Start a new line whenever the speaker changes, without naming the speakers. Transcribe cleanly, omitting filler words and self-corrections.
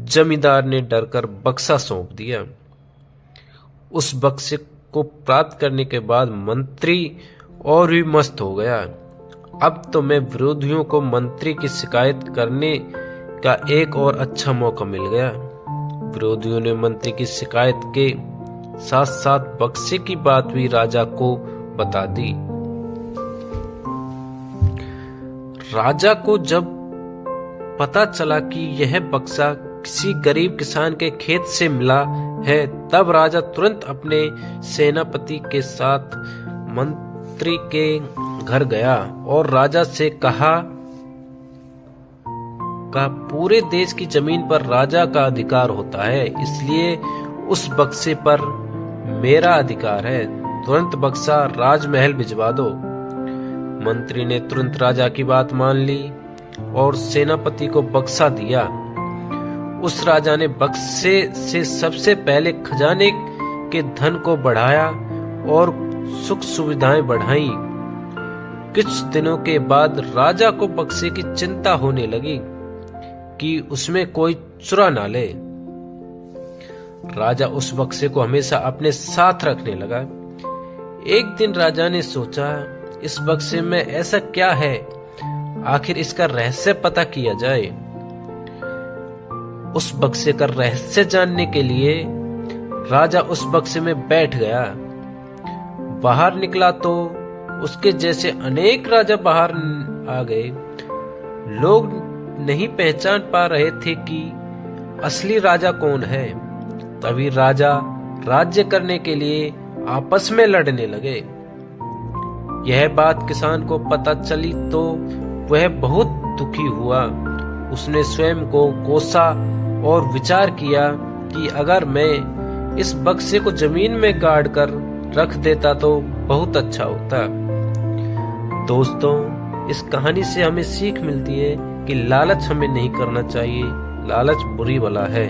जमींदार ने डरकर बक्सा सौंप दिया। उस बक्से को प्राप्त करने के बाद मंत्री और भी मस्त हो गया। अब तो मैं विरोधियों को मंत्री की शिकायत करने का एक और अच्छा मौका मिल गया। विरोधियों ने मंत्री की शिकायत के साथ साथ बक्से की बात भी राजा को बता दी। राजा को जब पता चला कि यह बक्सा किसी गरीब किसान के खेत से मिला है, तब राजा तुरंत अपने सेनापति के साथ मंत्री के घर गया और राजा से कहा पूरे देश की जमीन पर राजा का अधिकार होता है, इसलिए उस बक्से पर मेरा अधिकार है। तुरंत बक्सा राजमहल भिजवा दो। मंत्री ने तुरंत राजा की बात मान ली और सेनापति को बक्सा दिया। उस राजा ने बक्से से सबसे पहले खजाने के धन को बढ़ाया और सुख सुविधाएं बढ़ाई। कुछ दिनों के बाद राजा को बक्से की चिंता होने लगी कि उसमें कोई चुरा ना ले। राजा उस बक्से को हमेशा अपने साथ रखने लगा। एक दिन राजा ने सोचा, इस बक्से में ऐसा क्या है, आखिर इसका रहस्य पता किया जाए। उस बक्से का रहस्य जानने के लिए राजा उस बक्से में बैठ गया। बाहर निकला तो उसके जैसे अनेक राजा बाहर आ गए। लोग नहीं पहचान पा रहे थे कि असली राजा कौन है। तभी राजा राज्य करने के लिए आपस में लड़ने लगे। यह बात किसान को पता चली तो वह बहुत दुखी हुआ। उसने स्वयं को कोसा और विचार किया कि अगर मैं इस बक्से को जमीन में गाड़ कर रख देता तो बहुत अच्छा होता। दोस्तों, इस कहानी से हमें सीख मिलती है कि लालच हमें नहीं करना चाहिए। लालच बुरी बला है।